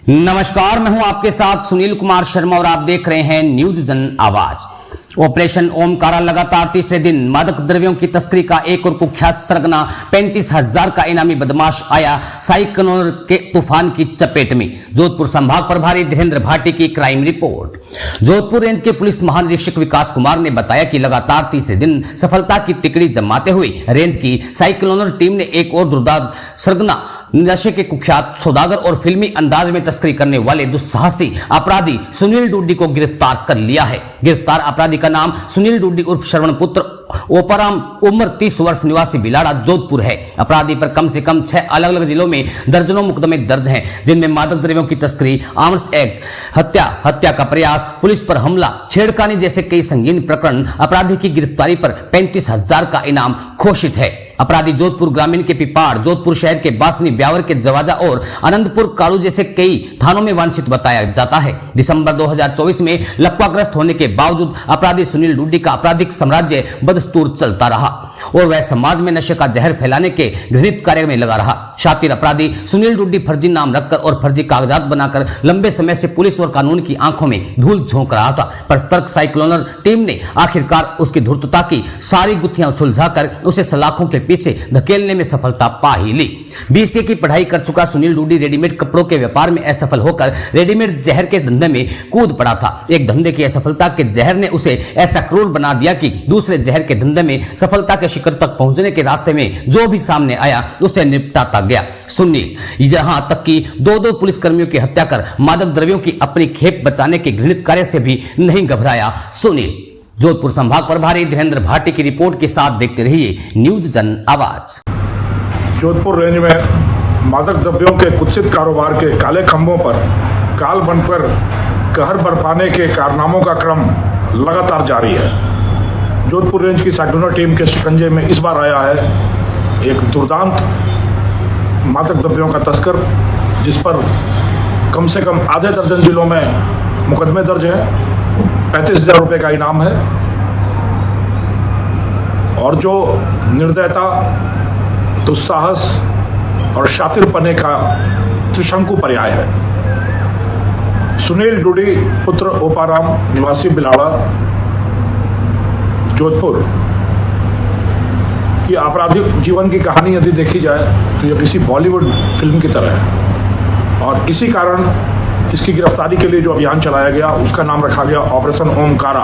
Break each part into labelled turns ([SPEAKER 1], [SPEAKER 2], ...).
[SPEAKER 1] नमस्कार, मैं हूं आपके साथ सुनील कुमार शर्मा और आप देख रहे हैं न्यूज जन आवाज। ऑपरेशन ओमकारा लगातार तीसरे दिन मादक द्रव्यों की तस्करी का एक और कुख्यात सरगना 35,000 का इनामी बदमाश आया साइक्लोन के तूफान की चपेट में। जोधपुर संभाग प्रभारी धीरेन्द्र भाटी की क्राइम रिपोर्ट। जोधपुर रेंज के पुलिस महानिरीक्षक विकास कुमार ने बताया कि लगातार तीसरे दिन सफलता की तिकड़ी जमाते हुए रेंज की साइक्लोनर टीम ने एक और दुर्दांत सरगना नशे के कुख्यात सौदागर और फिल्मी अंदाज में तस्करी करने वाले दुस्साहसी अपराधी सुनील डूडी को गिरफ्तार कर लिया है। गिरफ्तार अपराधी का नाम सुनील डूडी उर्फ श्रवण पुत्र ओपराम, उम्र 30 वर्ष, निवासी बिलाड़ा, जोधपुर है। अपराधी पर कम से कम 6 अलग अलग जिलों में दर्जनों मुकदमे दर्ज हैं, जिनमें मादक द्रव्यों की तस्करी, आर्म्स एक्ट, हत्या का प्रयास, पुलिस पर हमला, छेड़खानी जैसे कई संगीन प्रकरण। अपराधी की गिरफ्तारी पर 35,000 का इनाम घोषित है। अपराधी जोधपुर ग्रामीण के पिपाड़, जोधपुर शहर के बासनी, ब्यावर के जवाजा और अनंतपुर कालू जैसे कई थानों में वांछित बताया जाता है। दिसंबर 2024 में लकवाग्रस्त होने के बावजूद अपराधी सुनील डूडी का आपराधिक साम्राज्य बदस्तूर चलता रहा और वह समाज में नशे का जहर फैलाने के घृणित कार्य में लगा रहा। शातिर अपराधी सुनील डूडी फर्जी नाम रखकर और फर्जी कागजात बनाकर लंबे समय से पुलिस और कानून की आंखों में धूल झोंक रहा था, पर सतर्क साइक्लोनर टीम ने आखिरकार उसकी धूर्तता की सारी गुत्थियां सुलझाकर उसे सलाखों के पीछे धकेलने में सफलता पा ही ली। बीसीए की पढ़ाई कर चुका सुनील डूडी रेडीमेड कपड़ों के व्यापार में असफल होकर रेडीमेड जहर के धंधे में कूद पड़ा था। एक धंधे की असफलता के जहर ने उसे ऐसा क्रूर बना दिया कि दूसरे जहर के धंधे में सफलता के शिखर तक पहुंचने के रास्ते में जो भी सामने आया उसे निपटाता गया। सुनील यहां तक कि 2 पुलिसकर्मियों की हत्या कर मादक द्रव्यों की अपनी खेप बचाने के घृणित कार्य से भी नहीं घबराया सुनील। जोधपुर संभाग प्रभारी धीरेन्द्र भाटी की रिपोर्ट के साथ देखते रहिए न्यूज जन आवाज।
[SPEAKER 2] जोधपुर रेंज में मादक द्रव्यों के कुत्सित कारोबार के काले खंभों पर काल बनकर कहर बरपाने के कारनामों का क्रम लगातार जारी है। जोधपुर रेंज की साइक्लोनर टीम के शिकंजे में इस बार आया है एक दुर्दांत मादक द्रव्यों का तस्कर, जिस पर कम से कम आधे दर्जन जिलों में मुकदमे दर्ज हैं। 35,000 रुपये का इनाम है और जो निर्दयता, दुस्साहस और शातिरपने का त्रिशंकु पर्याय है। सुनील डूडी पुत्र ओपाराम, निवासी बिलाड़ा, जोधपुर की आपराधिक जीवन की कहानी यदि देखी जाए तो यह किसी बॉलीवुड फिल्म की तरह है और इसी कारण इसकी गिरफ्तारी के लिए जो अभियान चलाया गया उसका नाम रखा गया ऑपरेशन ओमकारा।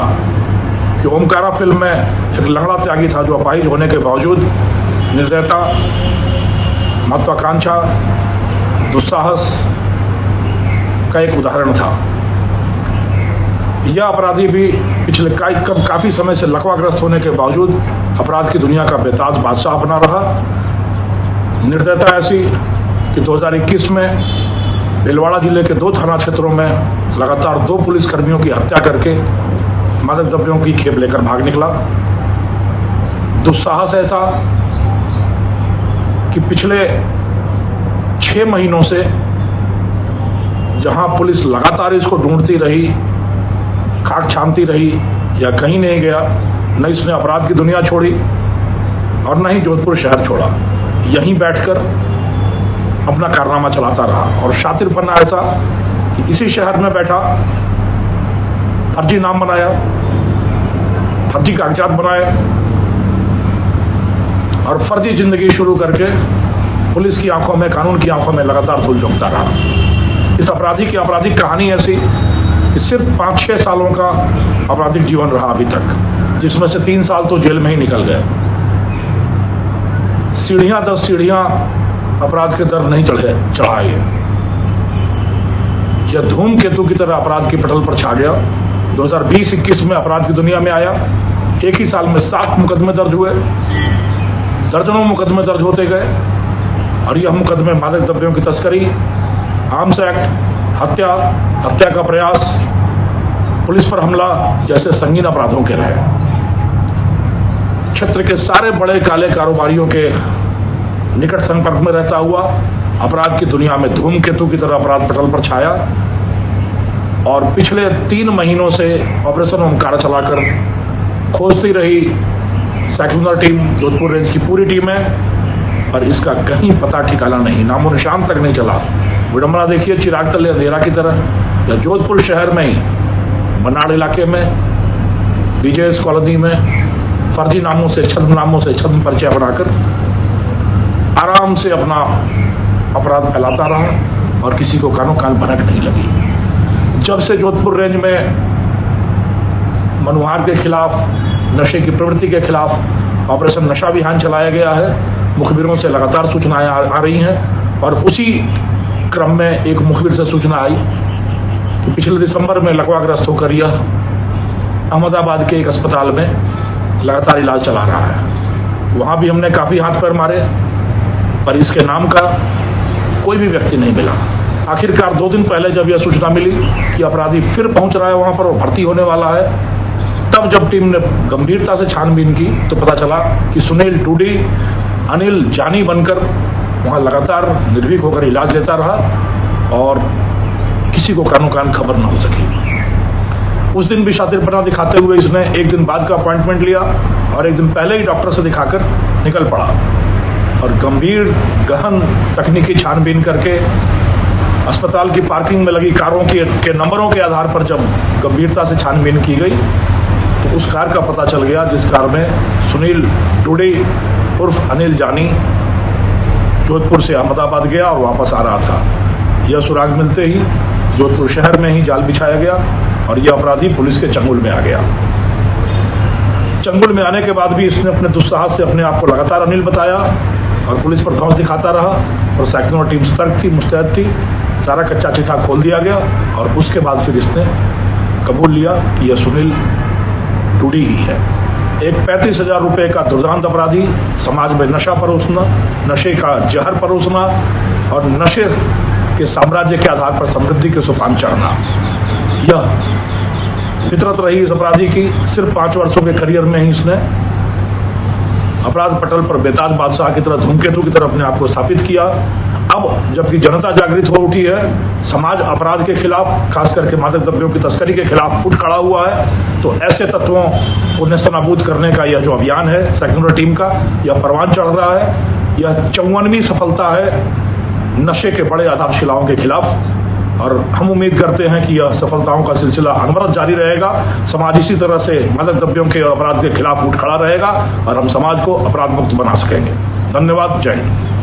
[SPEAKER 2] कि ओमकारा फिल्म में एक लंगड़ा त्यागी था जो अपाहिज होने के बावजूद निर्दयता, महत्वाकांक्षा, दुस्साहस का एक उदाहरण था। यह अपराधी भी पिछले काफ़ी समय से लकवाग्रस्त होने के बावजूद अपराध की दुनिया का बेताज बादशाह बना रहा। निर्दयता ऐसी कि 2021 में भीलवाड़ा जिले के 2 थाना क्षेत्रों में लगातार 2 पुलिसकर्मियों की हत्या करके मादक द्रव्यों की खेप लेकर भाग निकला। दुस्साहस ऐसा कि पिछले 6 महीनों से जहां पुलिस लगातार इसको ढूंढती रही, खाक छानती रही, या कहीं नहीं गया, न इसने अपराध की दुनिया छोड़ी और न ही जोधपुर शहर छोड़ा। यहीं बैठकर अपना कारनामा चलाता रहा और शातिरपना ऐसा कि इसी शहर में बैठा फर्जी नाम बनाया, फर्जी कागजात बनाए और फर्जी जिंदगी शुरू करके पुलिस की आंखों में, कानून की आंखों में लगातार धूल झोंकता रहा। इस अपराधी की आपराधिक कहानी ऐसी कि सिर्फ 5-6 सालों का आपराधिक जीवन रहा अभी तक, जिसमें से 3 साल तो जेल में ही निकल गए। सीढ़ियां 10 सीढ़ियां अपराध के दर नहीं चढ़ाए। यह धूमकेतु की तरह अपराध की पटल पर छा गया। 2020-21 में अपराध की दुनिया में आया। एक ही साल में 7 मुकदमे दर्ज हुए, दर्जनों मुकदमे दर्ज होते गए और यह मुकदमे मादक द्रव्यों की तस्करी, आर्म्स एक्ट, हत्या का प्रयास, पुलिस पर हमला जैसे संगीन अपराधों के रहे। क्षेत्र के सारे बड़े काले कारोबारियों के निकट संपर्क में रहता हुआ अपराध की दुनिया में धूमकेतु की तरह अपराध पटल पर छाया और पिछले 3 महीनों से ऑपरेशन ओमकारा चलाकर खोजती रही साइक्लोनर टीम, जोधपुर रेंज की पूरी टीम है, और इसका कहीं पता ठिकाना नहीं, नामो निशान तक नहीं चला विडंबना देखिए, चिराग तले अंधेरा की तरह। या जोधपुर शहर में ही बनाड़ इलाके में बीजेएस कॉलोनी में फर्जी नामों से, छद्म पर्चे बनाकर आराम से अपना अपराध फैलाता रहा और किसी को कानो कान भनक नहीं लगी। जब से जोधपुर रेंज में मनुहार के खिलाफ, नशे की प्रवृत्ति के खिलाफ ऑपरेशन नशा अभियान चलाया गया है, मुखबिरों से लगातार सूचनाएं आ रही हैं। और उसी क्रम में एक मुखबिर से सूचना आई कि पिछले दिसंबर में लकवाग्रस्त होकर यह अहमदाबाद के एक अस्पताल में लगातार इलाज चला रहा है। वहाँ भी हमने काफ़ी हाथ पैर मारे, पर इसके नाम का कोई भी व्यक्ति नहीं मिला। आखिरकार 2 दिन पहले जब यह सूचना मिली कि अपराधी फिर पहुंच रहा है वहाँ पर और भर्ती होने वाला है, तब जब टीम ने गंभीरता से छानबीन की तो पता चला कि सुनील टूडी अनिल जानी बनकर वहाँ लगातार निर्भीक होकर इलाज लेता रहा और किसी को कानो कान खबर न हो सकी। उस दिन भी शातिरपना दिखाते हुए इसने एक दिन बाद का अपॉइंटमेंट लिया और एक दिन पहले ही डॉक्टर से दिखाकर निकल पड़ा और गंभीर गहन तकनीकी छानबीन करके अस्पताल की पार्किंग में लगी कारों के नंबरों के आधार पर जब गंभीरता से छानबीन की गई तो उस कार का पता चल गया जिस कार में सुनील टूडी उर्फ अनिल जानी जोधपुर से अहमदाबाद गया और वापस आ रहा था। यह सुराग मिलते ही जोधपुर शहर में ही जाल बिछाया गया और यह अपराधी पुलिस के चंगुल में आ गया। चंगुल में आने के बाद भी इसने अपने दुस्साहस से अपने आप को लगातार अनिल बताया और पुलिस पर धौंस दिखाता रहा और सैकड़ों टीम सतर्क थी, मुस्तैद थी। सारा कच्चा चिट्ठा खोल दिया गया और उसके बाद फिर इसने कबूल लिया कि यह सुनील टूडी ही है। एक 35,000 रुपये का दुर्दांत अपराधी, समाज में नशा परोसना, नशे का जहर परोसना और नशे के साम्राज्य के आधार पर समृद्धि के सोपान चढ़ना, यह फितरत रही इस अपराधी की। सिर्फ 5 वर्षों के करियर में ही इसने अपराध पटल पर बेताज बादशाह की तरह, धूमकेतु की तरह अपने आप को स्थापित किया। अब जबकि जनता जागृत हो उठी है, समाज अपराध के खिलाफ, खास करके मादक द्रव्यों की तस्करी के खिलाफ उठ खड़ा हुआ है, तो ऐसे तत्वों को नेस्तनाबूद करने का यह जो अभियान है सेक्युलर टीम का, यह परवान चढ़ रहा है। यह 54वीं सफलता है नशे के बड़े आधारशिलाओं के खिलाफ और हम उम्मीद करते हैं कि यह सफलताओं का सिलसिला अनवरत जारी रहेगा। समाज इसी तरह से मादक द्रव्यों के और अपराध के खिलाफ उठ खड़ा रहेगा और हम समाज को अपराध मुक्त बना सकेंगे। धन्यवाद। जय हिंद।